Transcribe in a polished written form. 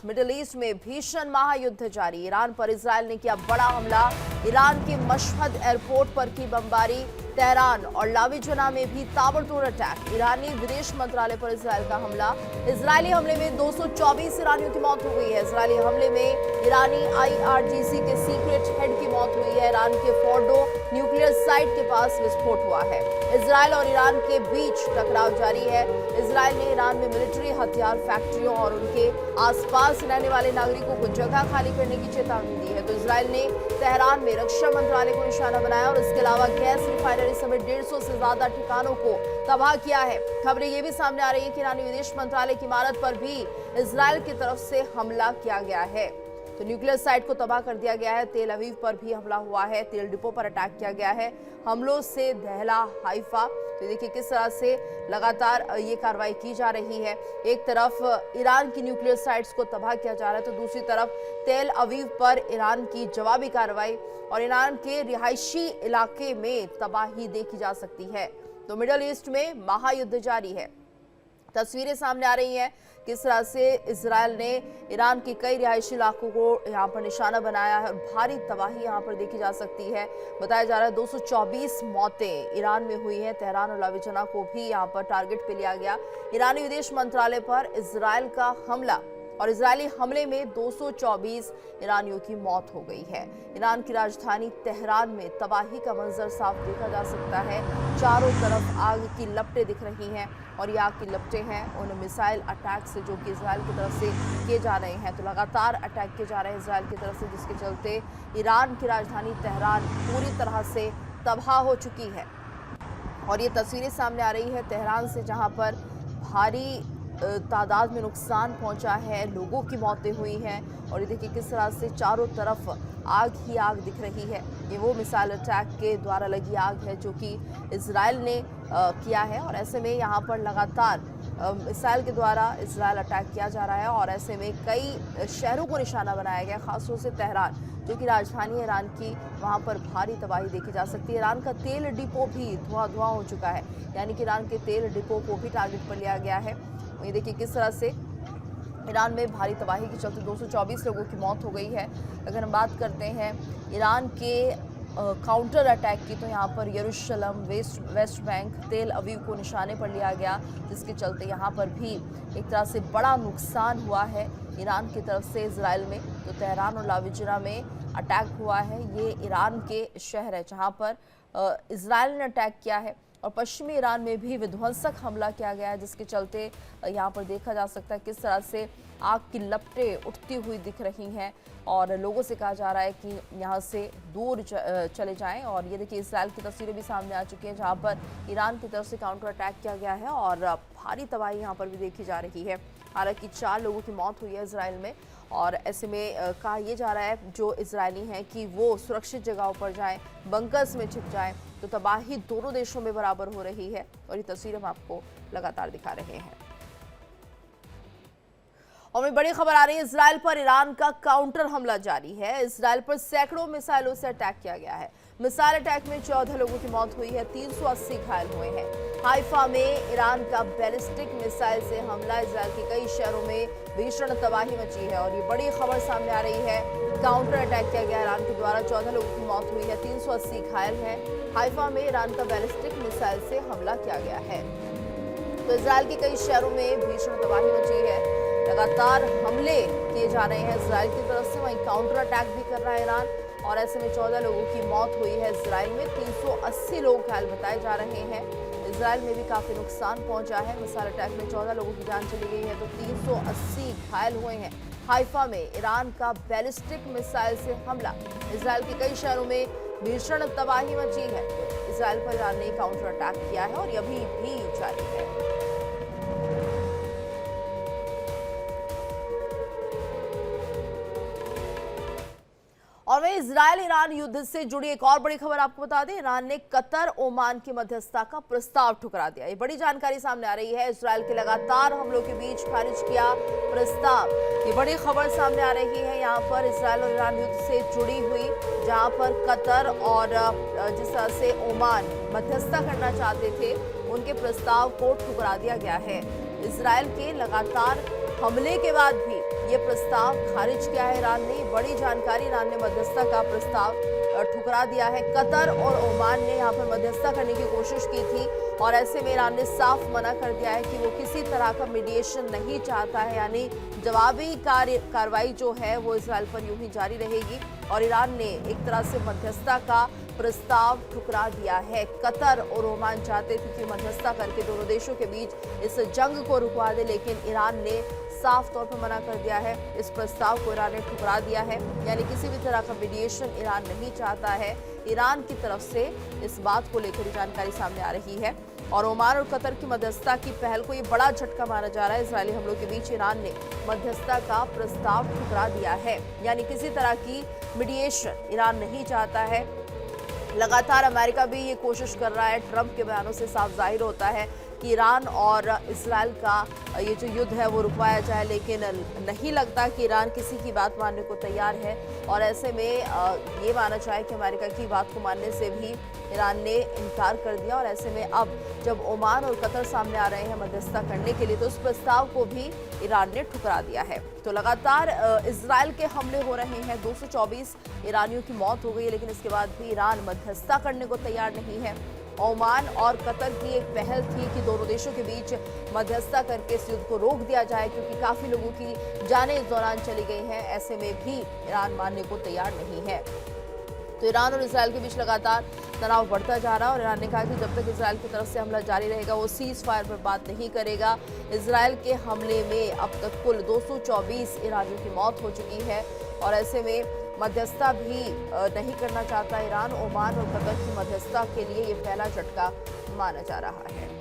Middle east में भीषण महायुद्ध जारी। ईरान पर इजरायल ने किया बड़ा हमला। ईरान के मशहद एयरपोर्ट पर की बमबारी। तेहरान और लाविजना में भी ताबड़तोड़ अटैक। ईरानी विदेश मंत्रालय पर इजरायल का हमला। इजरायली हमले में 224 ईरानियों की मौत हो गई है। इजरायली हमले में ईरानी IRGC के सीक्रेट हेड की मौत हुई है। ईरान के फोर्डो न्यूक्लियर साइट के पास विस्फोट हुआ है। इजरायल और ईरान के बीच टकराव जारी है। इजरायल ने ईरान में मिलिट्री हथियार फैक्ट्रियों और उनके आसपास रहने वाले नागरिकों को जगह खाली करने की चेतावनी दी है। तो इजरायल ने तेहरान में रक्षा मंत्रालय को निशाना बनाया और इसके अलावा गैस रिफाइनरी समेत 150 से ज्यादा ठिकानों को तबाह किया है। खबरें ये भी सामने आ रही है कि ईरानी विदेश मंत्रालय की इमारत पर भी इजरायल की तरफ से हमला किया गया है। तो न्यूक्लियर साइट को तबाह कर दिया गया है। तेल अवीव पर भी हमला हुआ है। तेल डिपो पर अटैक किया गया है। हमलों से दहला हाइफा। तो देखिए किस तरह से लगातार ये कार्रवाई की जा रही है। एक तरफ ईरान की न्यूक्लियर साइट्स को तबाह किया जा रहा है, तो दूसरी तरफ तेल अवीव पर ईरान की जवाबी कार्रवाई और ईरान के रिहायशी इलाके में तबाही देखी जा सकती है। तो मिडल ईस्ट में महायुद्ध जारी है। तस्वीरें सामने आ रही हैं किस तरह से इजरायल ने ईरान के कई रिहायशी इलाकों को यहाँ पर निशाना बनाया है और भारी तबाही यहाँ पर देखी जा सकती है। बताया जा रहा है 224 मौतें ईरान में हुई हैं। तेहरान और लाविजना को भी यहाँ पर टारगेट पे लिया गया। ईरानी विदेश मंत्रालय पर इजरायल का हमला और इजरायली हमले में 224 ईरानियों की मौत हो गई है। ईरान की राजधानी तेहरान में तबाही का मंजर साफ देखा जा सकता है। चारों तरफ आग की लपटें दिख रही हैं और ये आग की लपटें हैं उन मिसाइल अटैक से जो कि इजरायल की तरफ से किए जा रहे हैं। तो लगातार अटैक किए जा रहे हैं इजरायल की तरफ से, जिसके चलते ईरान की राजधानी तेहरान पूरी तरह से तबाह हो चुकी है। और ये तस्वीरें सामने आ रही है तेहरान से, जहाँ पर भारी तादाद में नुकसान पहुंचा है, लोगों की मौतें हुई हैं। और ये देखिए किस तरह से चारों तरफ आग ही आग दिख रही है। ये वो मिसाइल अटैक के द्वारा लगी आग है जो कि इजरायल ने किया है। और ऐसे में यहाँ पर लगातार मिसाइल के द्वारा इजरायल अटैक किया जा रहा है और ऐसे में कई शहरों को निशाना बनाया गया, खासतौर से तेहरान जो कि राजधानी है ईरान की। वहाँ पर भारी तबाही देखी जा सकती है। ईरान का तेल डिपो भी धुआं हो चुका है, यानी कि ईरान के तेल डिपो को भी टारगेट पर लिया गया है। ये देखिए किस तरह से ईरान में भारी तबाही के चलते 224 लोगों की मौत हो गई है। अगर हम बात करते हैं ईरान के काउंटर अटैक की, तो यहाँ पर यरूशलेम, वेस्ट बैंक, तेल अवीव को निशाने पर लिया गया, जिसके चलते यहाँ पर भी एक तरह से बड़ा नुकसान हुआ है ईरान की तरफ से इजरायल में। तो तेहरान और लाविजना में अटैक हुआ है। ये ईरान के शहर है जहाँ पर इजरायल ने अटैक किया है। और पश्चिमी ईरान में भी विध्वंसक हमला किया गया है, जिसके चलते यहाँ पर देखा जा सकता है किस तरह से आग की लपटें उठती हुई दिख रही हैं और लोगों से कहा जा रहा है कि यहाँ से दूर चले जाएं। और ये देखिए इजरायल की तस्वीरें भी सामने आ चुकी हैं, जहाँ पर ईरान की तरफ से काउंटर अटैक किया गया है और भारी तबाही यहाँ पर भी देखी जा रही है। हालांकि 4 लोगों की मौत हुई है इजरायल में और ऐसे में कहा यह जा रहा है जो इजरायली हैं कि वो सुरक्षित जगहों पर जाएं, बंकर्स में छिप जाएं। तो तबाही दोनों देशों में बराबर हो रही है और ये तस्वीरें हम आपको लगातार दिखा रहे हैं। और में बड़ी खबर आ रही है, इजरायल पर ईरान का काउंटर हमला जारी है। इजरायल पर सैकड़ों मिसाइलों से अटैक किया गया है। मिसाइल अटैक में 14 लोगों की मौत हुई है, 380 घायल हुए हैं। हाइफा में ईरान का बैलिस्टिक मिसाइल से हमला। इजरायल के कई शहरों में भीषण तबाही मची है और ये बड़ी खबर सामने आ रही है। काउंटर अटैक किया गया ईरान के द्वारा, 14 लोगों की मौत हुई है, 380 घायल हैं। हाइफा में ईरान का बैलिस्टिक मिसाइल से हमला किया गया है। तो इजरायल के कई शहरों में भीषण तबाही मची है। लगातार हमले किए जा रहे हैं इजरायल की तरफ से, वहीं काउंटर अटैक भी कर रहा है ईरान और ऐसे में 14 लोगों की मौत हुई है इजरायल में। 380 लोग घायल बताए जा रहे हैं। इजरायल में भी काफी नुकसान पहुंचा है। मिसाइल अटैक में 14 लोगों की जान चली गई है तो 380 घायल हुए हैं। हाइफा में ईरान का बैलिस्टिक मिसाइल से हमला। इजरायल के कई शहरों में भीषण तबाही मची है। इजरायल पर ईरान ने काउंटर अटैक किया है और ये अभी भी जारी है। और वहीं इजरायल ईरान युद्ध से जुड़ी एक और बड़ी खबर आपको बता दें, ईरान ने कतर ओमान की मध्यस्थता का प्रस्ताव ठुकरा दिया। ये बड़ी जानकारी सामने आ रही है। इजरायल के लगातार हमलों के बीच खारिज किया प्रस्ताव। ये बड़ी खबर सामने आ रही है यहाँ पर इजरायल और ईरान युद्ध से जुड़ी हुई, जहाँ पर कतर और जिस तरह से ओमान मध्यस्थता करना चाहते थे, उनके प्रस्ताव को ठुकरा दिया गया है। इजरायल के लगातार हमले के बाद भी ये प्रस्ताव खारिज किया है ईरान ने। बड़ी जानकारी, ईरान ने मध्यस्थता का प्रस्ताव ठुकरा दिया है। कतर और ओमान ने यहाँ पर मध्यस्थता करने की कोशिश की थी और ऐसे में ईरान ने साफ मना कर दिया है कि वो किसी तरह का मीडिएशन नहीं चाहता है, यानी जवाबी कार्रवाई जो है वो इजराइल पर यूं ही जारी रहेगी। और ईरान ने एक तरह से मध्यस्थता का प्रस्ताव ठुकरा दिया है। कतर और ओमान चाहते थे कि मध्यस्थता करके दोनों देशों के बीच इस जंग को रुकवा दे, लेकिन ईरान ने साफ तौर पर मना कर दिया है। इस प्रस्ताव को ईरान ने ठुकरा दिया है, यानी किसी भी तरह का मीडिएशन ईरान नहीं चाहता है। ईरान की तरफ से इस बात को लेकर जानकारी सामने आ रही है और ओमान और कतर की मध्यस्थता की पहल को ये बड़ा झटका माना जा रहा है। इजरायली हमलों के बीच ईरान ने मध्यस्थता का प्रस्ताव ठुकरा दिया है, यानी किसी तरह की मीडिएशन ईरान नहीं चाहता है। लगातार अमेरिका भी ये कोशिश कर रहा है। ट्रंप के बयानों से साफ जाहिर होता है कि ईरान और इजराइल का ये जो युद्ध है वो रुकवाया जाए, लेकिन नहीं लगता कि ईरान किसी की बात मानने को तैयार है। और ऐसे में ये माना जाए कि अमेरिका की बात को मानने से भी ईरान ने इनकार कर दिया। और ऐसे में अब जब ओमान और कतर सामने आ रहे हैं मध्यस्थता करने के लिए, तो उस प्रस्ताव को भी ईरान ने ठुकरा दिया है। तो लगातार इजराइल के हमले हो रहे हैं। 224 ईरानियों की मौत हो गई है, लेकिन इसके बाद भी ईरान मध्यस्थता करने को तैयार नहीं है। ओमान और कतर की एक पहल थी कि दोनों देशों के बीच मध्यस्थता करके इस युद्ध को रोक दिया जाए, क्योंकि काफी लोगों की जानें इस दौरान चली गई हैं। ऐसे में भी ईरान मानने को तैयार नहीं है। तो ईरान और इजराइल के बीच लगातार तनाव बढ़ता जा रहा है और ईरान ने कहा कि जब तक इजराइल की तरफ से हमला जारी रहेगा वो सीज फायर पर बात नहीं करेगा। इजराइल के हमले में अब तक कुल 224 ईरानियों की मौत हो चुकी है और ऐसे में मध्यस्थता भी नहीं करना चाहता ईरान। ओमान और कतर की मध्यस्थता के लिए ये पहला झटका माना जा रहा है।